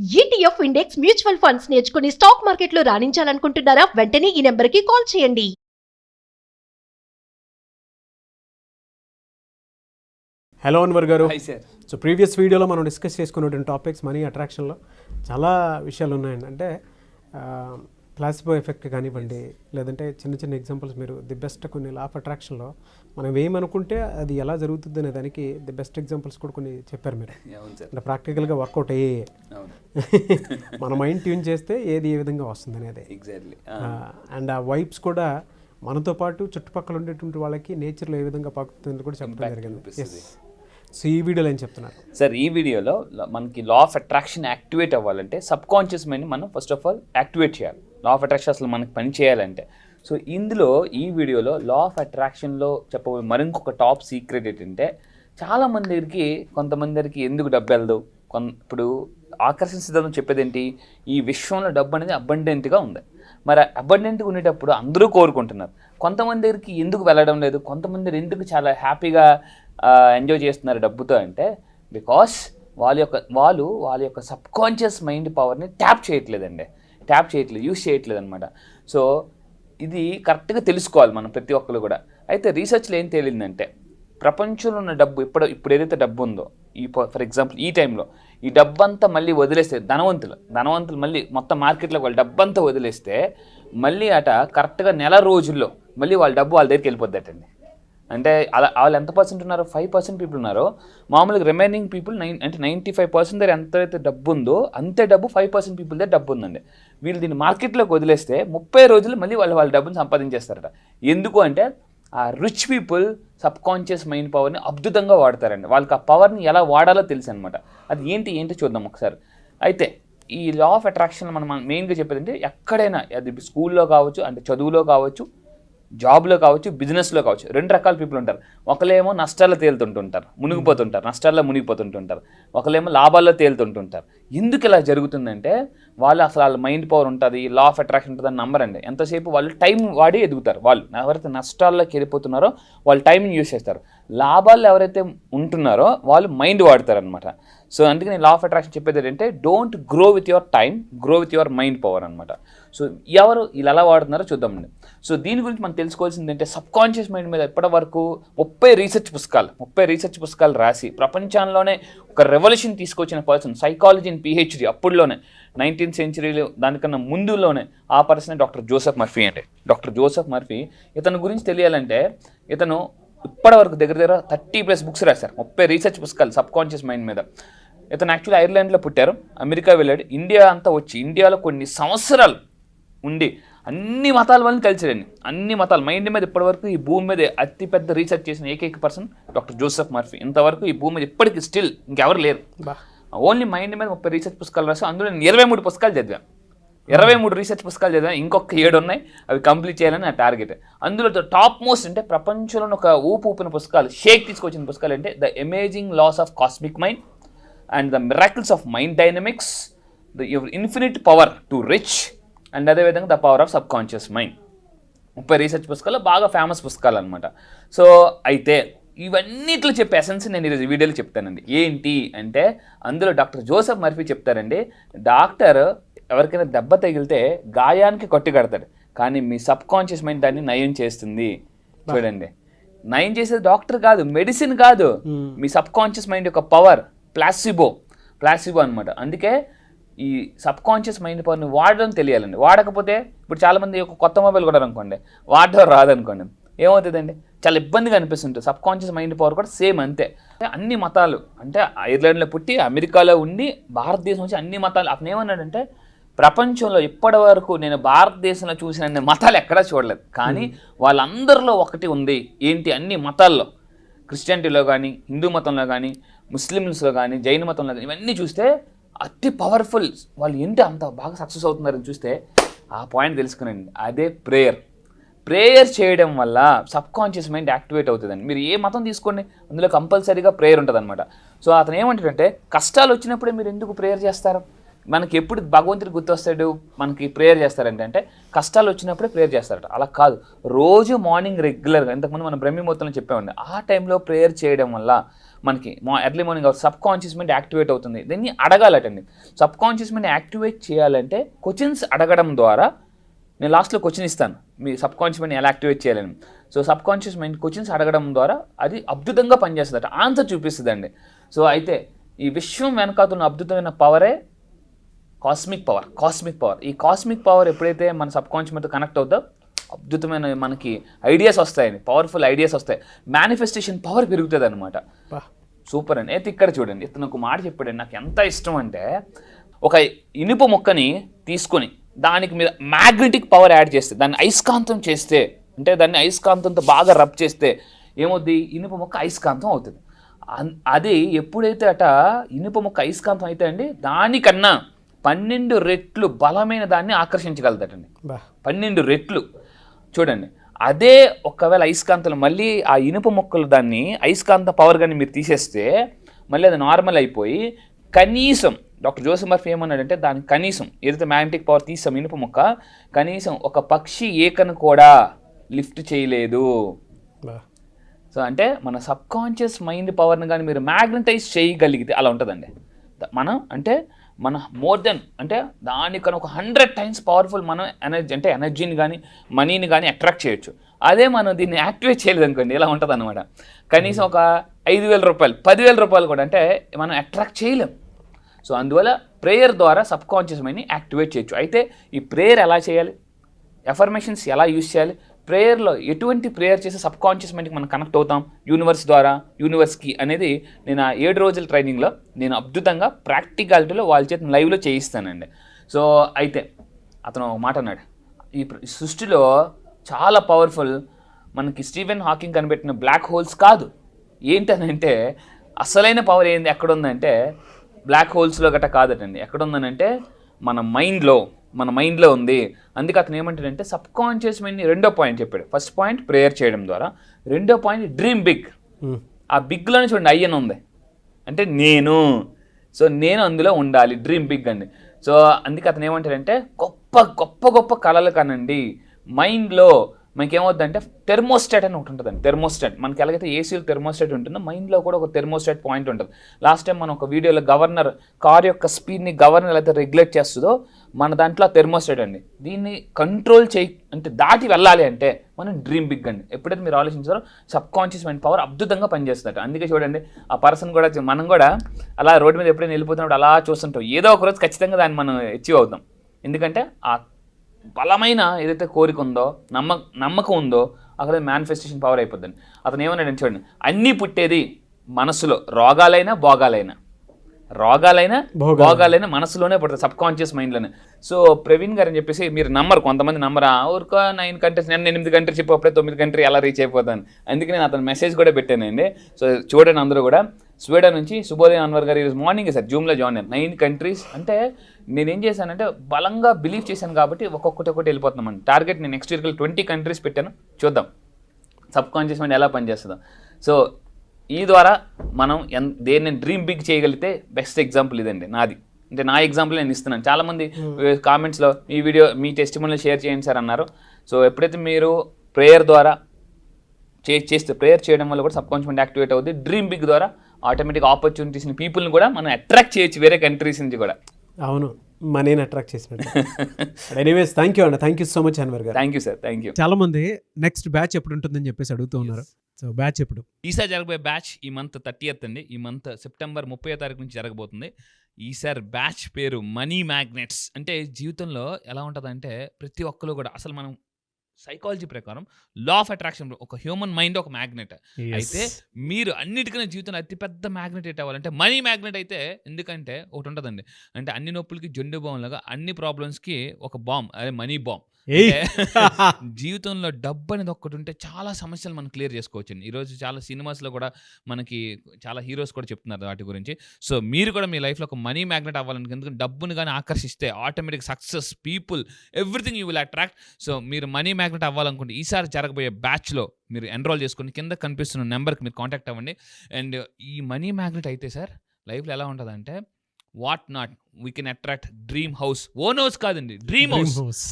ETF index mutual funds నేర్చుకుని stock మార్కెట్లో రాణించాలనుకుంటున్నారా? వెంటనే ఈ నెంబర్కి కాల్ చేయండి. హలో అన్వర్ గారు. Hi sir. సో ప్రీవియస్ వీడియోలో మనం డిస్కస్ చేసుకున్నటువంటి టాపిక్స్ మనీ అట్రాక్షన్లో చాలా విషయాలు ఉన్నాయండి. అంటే ప్లాసిబో ఎఫెక్ట్ కానివ్వండి, లేదంటే చిన్న చిన్న ఎగ్జాంపుల్స్ మీరు ది బెస్ట్ కొన్ని లా ఆఫ్ అట్రాక్షన్లో మనం ఏమనుకుంటే అది ఎలా జరుగుతుంది అనే దానికి ది బెస్ట్ ఎగ్జాంపుల్స్ కూడా కొన్ని చెప్పారు మీరు. అంటే ప్రాక్టికల్గా వర్కౌట్ అయ్యే మన మైండ్ ట్యూన్ చేస్తే ఏది ఏ విధంగా వస్తుంది అనేది. ఎగ్జాక్ట్లీ. అండ్ ఆ వైబ్స్ కూడా మనతో పాటు చుట్టుపక్కల ఉండేటువంటి వాళ్ళకి నేచర్లో ఏ విధంగా పాకుతుంది కూడా చెప్పడం జరిగింది. సో ఈ వీడియోలో ఏం చెప్తున్నారు సార్? ఈ వీడియోలో మనకి లా ఆఫ్ అట్రాక్షన్ యాక్టివేట్ అవ్వాలంటే సబ్ కాన్షియస్ మైండ్ మనం ఫస్ట్ ఆఫ్ ఆల్ యాక్టివేట్ చేయాలి. లా ఆఫ్ అట్రాక్షన్ అసలు మనకి పని చేయాలంటే. సో ఇందులో ఈ వీడియోలో లా ఆఫ్ అట్రాక్షన్లో చెప్పబోయే మరింకొక టాప్ సీక్రెట్ ఏంటంటే, చాలామంది దగ్గరికి కొంతమంది దగ్గరికి ఎందుకు డబ్బు వెళ్ళదు. ఇప్పుడు ఆకర్షణ సిద్ధాంతం చెప్పేది ఏంటి? ఈ విశ్వంలో డబ్బు అనేది అబండెంట్గా ఉంది. మరి అబండెంట్గా ఉండేటప్పుడు అందరూ కోరుకుంటున్నారు. కొంతమంది దగ్గరికి ఎందుకు వెళ్ళడం లేదు, కొంతమంది ఎందుకు చాలా హ్యాపీగా ఎంజాయ్ చేస్తున్నారు డబ్బుతో అంటే, బికాస్ వాళ్ళ యొక్క సబ్ కాన్షియస్ మైండ్ పవర్ని ట్యాప్ చేయట్లేదండి. యూస్ చేయట్లేదు అనమాట. సో ఇది కరెక్ట్గా తెలుసుకోవాలి మనం ప్రతి ఒక్కరు కూడా. అయితే రీసెర్చ్లో ఏం తేలిందంటే, ప్రపంచంలో ఉన్న డబ్బు ఇప్పుడు ఏదైతే డబ్బు ఉందో, ఫర్ ఎగ్జాంపుల్ ఈ టైంలో ఈ డబ్బంతా మళ్ళీ వదిలేస్తే ధనవంతులు మళ్ళీ మొత్తం మార్కెట్లో వాళ్ళ డబ్బంతా వదిలేస్తే మళ్ళీ కరెక్ట్గా నెల రోజుల్లో మళ్ళీ వాళ్ళ డబ్బు వాళ్ళ దగ్గరికి వెళ్ళిపోద్దటండి. అంటే వాళ్ళు ఎంత పర్సెంట్ ఉన్నారో 5% పీపుల్ ఉన్నారో, మామూలుగా రిమైనింగ్ పీపుల్ 95% దగ్గర ఎంతైతే డబ్బు ఉందో అంతే డబ్బు 5% పీపుల్ దగ్గర డబ్బు ఉందండి. వీళ్ళు దీన్ని మార్కెట్లోకి వదిలేస్తే 30 రోజులు మళ్ళీ వాళ్ళ డబ్బుని సంపాదించేస్తారట. ఎందుకు అంటే ఆ rich people sub conscious mind పవర్ని అద్భుతంగా వాడతారండి. వాళ్ళకి ఆ పవర్ని ఎలా వాడాలో తెలుసు అనమాట. అది ఏంటి చూద్దాం ఒకసారి. అయితే ఈ లా ఆఫ్ అట్రాక్షన్ మనం మెయిన్గా చెప్పేది అంటే, ఎక్కడైనా అది స్కూల్లో కావచ్చు, అంటే చదువులో కావచ్చు, జాబ్లో కావచ్చు, బిజినెస్లో కావచ్చు, 2 రకాల పీపుల్ ఉంటారు. ఒకళ్ళేమో నష్టాల్లో తేలుతుంటుంటారు, నష్టాల్లో మునిగిపోతుంటారు. ఒకళ్ళేమో లాభాల్లో తేలుతుంటుంటారు. ఎందుకు ఇలా జరుగుతుందంటే, వాళ్ళ మైండ్ పవర్ ఉంటుంది, లా ఆఫ్ అట్రాక్షన్ ఉంటుందని నమ్మరండి. ఎంతసేపు వాళ్ళు టైం వాడి ఎదుగుతారు. వాళ్ళు ఎవరైతే నష్టాల్లోకి వెళ్ళిపోతున్నారో వాళ్ళు టైంని యూజ్ చేస్తారు. లాభాల్లో ఎవరైతే ఉంటున్నారో వాళ్ళు మైండ్ వాడతారు అనమాట. సో అందుకని లా ఆఫ్ అట్రాక్షన్ చెప్పేది ఏంటంటే, don't grow with your time, grow with your mind power అనమాట. సో ఎవరు ఇలా ఎలా వాడుతున్నారో చూద్దామండి. సో దీని గురించి మనం తెలుసుకోవాల్సింది అంటే, సబ్ కాన్షియస్ మైండ్ మీద ఇప్పటి వరకు 30 రీసెర్చ్ పుస్తకాలు రాసి ప్రపంచంలోనే ఒక రెవల్యూషన్ తీసుకొచ్చిన person, psychology in PhD అప్పుడులోనే 19th సెంచరీలో దానికన్నా ముందులోనే ఆ పర్సన్ డాక్టర్ జోసెఫ్ మర్ఫీ అండి. డాక్టర్ జోసెఫ్ మర్ఫీ, ఇతని గురించి తెలియాలంటే ఇతను ఇప్పటివరకు దగ్గర 30+ బుక్స్ రాశారు. 30 రీసెర్చ్ పుస్తకాలు సబ్ కాన్షియస్ మైండ్ మీద. ఇతను యాక్చువల్లీ ఐర్లాండ్లో పుట్టారు, అమెరికా వెళ్ళాడు, ఇండియా అంతా వచ్చి ఇండియాలో కొన్ని సంవత్సరాలు ఉండి అన్ని మతాల వాళ్ళని కలిసాడండి. అన్ని మతాలు మైండ్ మీద ఇప్పటివరకు ఈ భూమి మీద అతిపెద్ద రీసెర్చ్ చేసిన ఏకైక పర్సన్ డాక్టర్ జోసెఫ్ మర్ఫీ. ఇంతవరకు ఈ భూమి మీద ఇప్పటికీ స్టిల్ ఇంకెవరు లేరు. ఓన్లీ మైండ్ మీద 30 రీసెర్చ్ పుస్తకాలు రాసి అందులో నేను 23 పుస్తకాలు చదివాను. 23 రీసెర్చ్ పుస్తకాలు చదివాను. ఇంకొక 7 ఉన్నాయి, అవి కంప్లీట్ చేయాలని నా టార్గెట్. అందులో టాప్ మోస్ట్ అంటే ప్రపంచంలో ఒక ఊపిన పుస్తకాలు, షేక్ తీసుకొచ్చిన పుస్తకాలు అంటే the amazing laws of cosmic mind and the miracles of mind dynamics, the infinite power to rich and అదేవిధంగా the power of subconscious mind. 30 research పుస్తకాలు బాగా ఫేమస్ పుస్తకాలు అనమాట. సో అయితే ఇవన్నిట్లో చెప్పే ఎసెన్స్ నేను ఈరోజు వీడియోలో చెప్తానండి. ఏంటి అంటే, అందులో డాక్టర్ జోసెఫ్ మర్ఫీ చెప్తారండి, డాక్టర్ ఎవరికైనా దెబ్బ తగిలితే గాయానికి కట్టు కడతాడు, కానీ మీ సబ్ కాన్షియస్ మైండ్ దాన్ని నయం చేస్తుంది. చూడండి, నయం చేసేది డాక్టర్ కాదు, మెడిసిన్ కాదు, మీ సబ్ కాన్షియస్ మైండ్ యొక్క పవర్, ప్లాసిబో అనమాట. అందుకే ఈ సబ్ కాన్షియస్ మైండ్ పవర్ని వాడడం తెలియాలండి. వాడకపోతే ఇప్పుడు చాలామంది ఒక కొత్త మొబైల్ కూడా అనుకోండి, వాడడం రాదనుకోండి, ఏమవుతుందండి, చాలా ఇబ్బందిగా అనిపిస్తుంటుంది. సబ్ కాన్షియస్ మైండ్ పవర్ కూడా సేమ్ అంతే. అన్ని మతాలు అంటే ఐర్లాండ్లో పుట్టి అమెరికాలో ఉండి భారతదేశం వచ్చి అన్ని మతాలు, అతను ఏమన్నాడంటే, ప్రపంచంలో ఇప్పటి వరకు నేను భారతదేశంలో చూసిన మతాలు ఎక్కడా చూడలేదు, కానీ వాళ్ళందరిలో ఒకటి ఉంది. ఏంటి? అన్ని మతాల్లో, క్రిస్టియానిటీలో కానీ, హిందూ మతంలో కానీ, ముస్లిమ్స్లో కానీ, జైన మతంలో కానీ, ఇవన్నీ చూస్తే అతి పవర్ఫుల్. వాళ్ళు ఏంటి అంత బాగా సక్సెస్ అవుతున్నారని చూస్తే ఆ పాయింట్ తెలుసుకునండి. అదే ప్రేయర్ చేయడం వల్ల సబ్ కాన్షియస్ మైండ్ యాక్టివేట్ అవుతుందండి. మీరు ఏ మతం తీసుకోండి, అందులో కంపల్సరీగా ప్రేయర్ ఉంటుంది అనమాట. సో అతను ఏమంటాడంటే, కష్టాలు వచ్చినప్పుడే మీరు ఎందుకు ప్రేయర్ చేస్తారు? మనకి ఎప్పుడు భగవంతుడు గుర్తొస్తాడు మనకి ప్రేయర్ చేస్తారంటే, అంటే కష్టాలు వచ్చినప్పుడే ప్రేయర్ చేస్తారట. అలా కాదు, రోజు మార్నింగ్ రెగ్యులర్గా, ఇంతకుముందు మనం బ్రహ్మముహూర్తంలో చెప్పామండి, ఆ టైంలో ప్రేయర్ చేయడం వల్ల మనకి early morning sub conscious mind activate అవుతుంది. దీన్ని అడగాలటండి. సబ్ కాన్షియస్ మైండ్ యాక్టివేట్ చేయాలంటే క్వశ్చన్స్ అడగడం ద్వారా, నేను లాస్ట్లో క్వశ్చన్ ఇస్తాను మీ సబ్ కాన్షియస్ మైండ్ ఎలా యాక్టివేట్ చేయాలని. So sub conscious mind questions అడగడం ద్వారా అది అద్భుతంగా పనిచేస్తుందట, ఆన్సర్ చూపిస్తుందండి. సో అయితే ఈ విశ్వం వెనకాతున్న అద్భుతమైన పవరే కాస్మిక్ పవర్. ఈ కాస్మిక్ పవర్ ఎప్పుడైతే మన సబ్ కాన్షియస్ మైండ్తో కనెక్ట్ అవుతుందో అద్భుతమైన మనకి ఐడియాస్ వస్తాయండి, పవర్ఫుల్ ఐడియాస్ వస్తాయి, మేనిఫెస్టేషన్ పవర్ పెరుగుతుంది అనమాట. సూపర్ అండి. అయితే ఇక్కడ చూడండి, ఇతను ఒక మాట చెప్పాడండి, నాకు ఎంత ఇష్టం అంటే, ఒక ఇనుప మొక్కని తీసుకొని దానికి మీద మ్యాగ్నెటిక్ పవర్ యాడ్ చేస్తే, దాన్ని అయస్కాంతం చేస్తే, అంటే దాన్ని అయస్కాంతంతో బాగా రబ్ చేస్తే ఏమవుద్ది, ఇనుప మొక్క అయస్కాంతం అవుతుంది. అది ఎప్పుడైతే ఇనుప మొక్క అయస్కాంతం అయితే అండి, దానికన్నా 12 రెట్లు బలమైన దాన్ని ఆకర్షించగలుగుతాడండి. 12 రెట్లు. చూడండి, అదే ఒకవేళ అయస్కాంతం మళ్ళీ ఆ ఇనుప మొక్కలు దాన్ని అయస్కాంత పవర్ కానీ మీరు తీసేస్తే మళ్ళీ అది నార్మల్ అయిపోయి, కనీసం డాక్టర్ జోసెఫ్ మర్ఫీ ఏమన్నాడంటే, దానికి కనీసం ఏదైతే మ్యాగ్నెటిక్ పవర్ తీసాం ఇనుప మొక్క, కనీసం ఒక పక్షి ఏకను కూడా లిఫ్ట్ చేయలేదు. సో అంటే మన సబ్ కాన్షియస్ మైండ్ పవర్ని కానీ మీరు మ్యాగ్నటైజ్ చేయగలిగితే అలా ఉంటుందండి. మనం అంటే మన మోర్ దెన్, అంటే దానికన్నా ఒక 100 times పవర్ఫుల్ మనం ఎనర్జీని కానీ మనీని కానీ అట్రాక్ట్ చేయొచ్చు. అదే మనం దీన్ని యాక్టివేట్ చేయలేదు అనుకోండి, ఇలా ఉంటుంది అనమాట. కనీసం ఒక 5,000 రూపాయలు 10,000 రూపాయలు కూడా అంటే మనం అట్రాక్ట్ చేయలేం. సో అందువల్ల ప్రేయర్ ద్వారా సబ్ కాన్షియస్ మైండ్ని యాక్టివేట్ చేయొచ్చు. అయితే ఈ ప్రేయర్ ఎలా చేయాలి, ఎఫర్మేషన్స్ ఎలా యూజ్ చేయాలి, ప్రేయర్లో ఎటువంటి ప్రేయర్ చేసి సబ్ కాన్షియస్ మైండ్కి మనం కనెక్ట్ అవుతాం యూనివర్స్ ద్వారా, యూనివర్స్కి అనేది నేను 7 రోజుల ట్రైనింగ్లో నేను అద్భుతంగా ప్రాక్టికాలిటీలో వాళ్ళ చేత లైవ్లో చేయిస్తానండి. సో అయితే అతను మాట అన్నాడు, ఈ సృష్టిలో చాలా పవర్ఫుల్ మనకి స్టీవెన్ హాకింగ్ కనిపెట్టిన బ్లాక్ హోల్స్ కాదు. ఏంటనంటే అసలైన పవర్ ఏంది ఎక్కడుందంటే బ్లాక్ హోల్స్లో గట్రా కాదటండి. ఎక్కడుందనంటే మన మైండ్లో ఉంది. అందుకే అతను ఏమంటాడంటే సబ్ కాన్షియస్ మైండ్ని 2వ పాయింట్ చెప్పాడు. ఫస్ట్ పాయింట్ ప్రేయర్ చేయడం ద్వారా, 2వ పాయింట్ డ్రీమ్ బిగ్. ఆ బిగ్లోనే చూడండి అయ్యను ఉంది, అంటే నేను. సో నేను అందులో ఉండాలి, డ్రీమ్ బిగ్ అండి. సో అందుకే అతను ఏమంటాడంటే గొప్ప కళలు కానండి మైండ్లో మనకి ఏమవుతుందంటే థెర్మోస్టాట్ అని ఒకటి ఉంటుందండి. థెర్మోస్టాట్ మనకి ఎలాగైతే ఏసీలో థెర్మోస్టాట్ ఉంటుందో మైండ్లో కూడా ఒక థెర్మోస్టాట్ పాయింట్ ఉంటుంది. లాస్ట్ టైం మనం ఒక వీడియోలో గవర్నర్ కార్ యొక్క స్పీడ్ని గవర్నర్ అయితే రెగ్యులేట్ చేస్తుందో మన దాంట్లో థెర్మోస్టాట్ అండి. దీన్ని కంట్రోల్ అంటే దాటి వెళ్ళాలి అంటే మనం డ్రీమ్ బిగ్ అండి. ఎప్పుడైతే మీరు ఆలోచించారో సబ్ కాన్షియస్ మైండ్ పవర్ అద్భుతంగా పనిచేస్తుంది. అందుకే చూడండి ఆ పర్సన్ కూడా, మనం కూడా అలా రోడ్డు మీద ఎప్పుడైనా వెళ్ళిపోతున్నప్పుడు అలా చూస్తుంటాం, ఏదో ఒక రోజు ఖచ్చితంగా దాన్ని మనం అచీవ్ అవుతాం. ఎందుకంటే ఆ బలమైన ఏదైతే కోరిక ఉందో, నమ్మకం ఉందో అక్కడ మేనిఫెస్టేషన్ పవర్ అయిపోద్దండి. అతను ఏమన్నాడు చూడండి, అన్నీ పుట్టేది మనసులో, రోగాలైనా భోగాలైనా మనసులోనే పుడుతుంది, సబ్ కాన్షియస్ మైండ్లోనే. సో ప్రవీణ్ గారు అని చెప్పేసి మీరు నమ్మరు, కొంతమంది నమ్మరా, ఊరుకో 9 కంట్రీస్, నేను 8 కంట్రీస్ చెప్పి అప్పుడే 9 కంట్రీ ఎలా రీచ్ అయిపోతాను. అందుకే నేను అతను మెసేజ్ కూడా పెట్టానండి. సో చూడండి అందరూ కూడా, స్వీడన్ నుంచి శుభోదయం అన్వర్ గారు ఈరోజు మార్నింగ్ సార్ జూమ్లో జాయిన్ అయ్యారు. 9 కంట్రీస్ అంటే నేనేం చేశానంటే బలంగా బిలీవ్ చేశాను కాబట్టి ఒక్కొక్కటి వెళ్ళిపోతున్నామండి. టార్గెట్ నేను నెక్స్ట్ ఇయర్కి 20 కంట్రీస్ పెట్టాను, చూద్దాం సబ్ కాన్షియస్ మైండ్ ఎలా పనిచేస్తుందో. సో ఈ ద్వారా మనం దేన్ని డ్రీమ్ బిగ్ చేయగలిగితే బెస్ట్ ఎగ్జాంపుల్ ఇదండి నాది. అంటే నా ఎగ్జాంపుల్ నేను ఇస్తున్నాను. చాలామంది కామెంట్స్లో ఈ వీడియో మీ టెస్టిమోనియల్ షేర్ చేయండి సార్ అన్నారు. సో ఎప్పుడైతే మీరు ప్రేయర్ ద్వారా చేస్తే, ప్రేయర్ చేయడం వల్ల కూడా సబ్ కాన్షియస్ మైండ్ యాక్టివేట్ అవుతుంది. డ్రీమ్ బిగ్ ద్వారా ఆటోమేటిక్ ఆపర్చునిటీస్ని, పీపుల్ని కూడా మనం అట్రాక్ట్ చేయొచ్చు వేరే కంట్రీస్ నుంచి కూడా. అవును, మనీని అట్రాక్ట్ చేసినట్టు. ఎనీవేస్ థ్యాంక్ యూ అండి, thank you so much Anwar garu. Thank you sir, thank you. చాలా మంది నెక్స్ట్ బ్యాచ్ ఎప్పుడు ఉంటుందని చెప్పేసి అడుగుతూ ఉన్నారు. సో బ్యాచ్ ఎప్పుడు? ఈసారి జరగబోయే బ్యాచ్ ఈ మంత్ 30th అండి. ఈ మంత్ సెప్టెంబర్ 30వ తారీఖు నుంచి జరగబోతుంది. ఈసారి బ్యాచ్ పేరు మనీ మ్యాగ్నెట్స్. అంటే జీవితంలో ఎలా ఉంటుందంటే ప్రతి ఒక్కరు కూడా, అసలు మనం సైకాలజీ ప్రకారం లా ఆఫ్ అట్రాక్షన్, ఒక హ్యూమన్ మైండ్ ఒక మ్యాగ్నెట్. అయితే మీరు అన్నిటికన్నా జీవితంలో అతిపెద్ద మ్యాగ్నెట్ ఎట్ అవ్వాలంటే మనీ మ్యాగ్నెట్ అయితే. ఎందుకంటే ఒకటి ఉంటుందండి, అంటే అన్ని నొప్పులకి జెండు బాంబ్ లాగా అన్ని ప్రాబ్లమ్స్కి ఒక బాంబ్, అదే మనీ బాంబ్. జీవితంలో డబ్బు అనేది ఒక్కటి ఉంటే చాలా సమస్యలు మనం క్లియర్ చేసుకోవచ్చు. ఈరోజు చాలా సినిమాస్లో కూడా మనకి చాలా హీరోస్ కూడా చెప్తున్నారు వాటి గురించి. సో మీరు కూడా మీ లైఫ్లో ఒక మనీ మ్యాగ్నెట్ అవ్వాలని, ఎందుకంటే డబ్బుని కానీ ఆకర్షిస్తే automatic success, people, everything you will attract. So మీరు మనీ మ్యాగ్నెట్ అవ్వాలనుకుంటే ఈసారి జరగబోయే బ్యాచ్లో మీరు ఎన్రోల్ చేసుకుని కింద కనిపిస్తున్న నెంబర్కి మీరు కాంటాక్ట్ అవ్వండి. అండ్ ఈ మనీ మ్యాగ్నెట్ అయితే సార్ లైఫ్లో ఎలా ఉంటుందంటే what not we can attract dream house. Own house కాదండి, డ్రీమ్ హౌస్.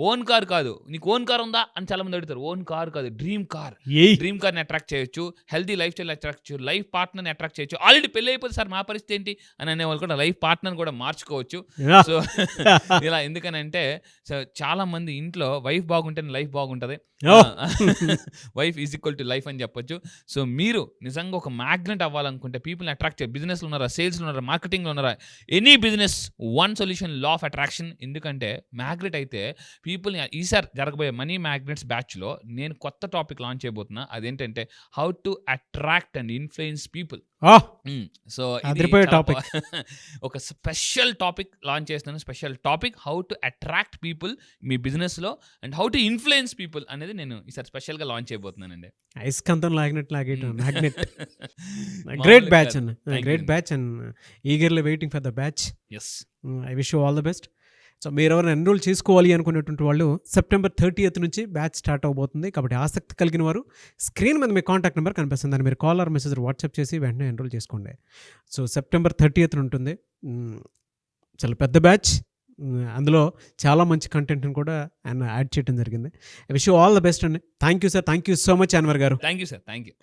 ఓన్ కార్ కాదు. నీకు ఓన్ కార్ ఉందా అని చాలా మంది అడుగుతారు. ఓన్ కార్ కాదు, డ్రీమ్ కార్. డ్రీమ్ కార్ని అట్రాక్ట్ చేయొచ్చు, హెల్తీ లైఫ్ స్టైల్ అట్రాక్ట్ చేయొచ్చు, లైఫ్ పార్ట్నర్ని అట్రాక్ట్ చేయొచ్చు. ఆల్రెడీ పెళ్ళి అయిపోతే సార్ మా పరిస్థితి ఏంటి అని అనేవాళ్ళు కూడా లైఫ్ పార్ట్నర్ని కూడా మార్చుకోవచ్చు. సో ఇలా ఎందుకనంటే సో చాలా మంది ఇంట్లో వైఫ్ బాగుంటేనే లైఫ్ బాగుంటుంది, wife is equal to life అని చెప్పొచ్చు. సో మీరు నిజంగా ఒక మ్యాగ్నెట్ అవ్వాలనుకుంటే, పీపుల్ని అట్రాక్ట్ చేయాలి. బిజినెస్లో ఉన్నారా, సేల్స్లో ఉన్నారా, మార్కెటింగ్లో ఉన్నారా, any business, one solution law of attraction. ఎందుకంటే మ్యాగ్నెట్ అయితే పీపుల్ని ఈసారి జరగబోయే మనీ మ్యాగ్నెట్స్ బ్యాచ్లో నేను కొత్త టాపిక్ లాంచ్ చేయబోతున్నా. అదేంటంటే how to attract and influence people. So topic ఒక స్పెషల్ టాపిక్ లాంచ్ చేస్తున్నాను. Special topic how to attract people మీ బిజినెస్లో and how to influence people అనేది నేను ఈసారి స్పెషల్గా లాంచ్ చేయబోతున్నానండి. ఐస్కంతం లాగినట్టు మ్యాగ్నెట్. గ్రేట్ బ్యాచ్ అన్న, great batch and eagerly waiting for the batch. Yes, I wish you all the best. So మీరు ఎవరైనా ఎన్రోల్ చేసుకోవాలి అనుకునేటువంటి వాళ్ళు September 30th నుంచి బ్యాచ్ స్టార్ట్ అవబోతుంది. కాబట్టి ఆసక్తి కలిగిన వారు స్క్రీన్ మీద మీ కాంటాక్ట్ నెంబర్ కనిపిస్తుంది, దాన్ని మీరు కాల్ ఆర్ మెసేజ్ వాట్సాప్ చేసి వెంటనే ఎన్రోల్ చేసుకోండి. సో September 30th ఉంటుంది. చాలా పెద్ద బ్యాచ్, అందులో చాలా మంచి కంటెంట్ని కూడా ఆయన యాడ్ చేయడం జరిగింది. I wish you all the best అండి. Thank you sir, thank you so much Anwar garu. Thank you sir, thank you.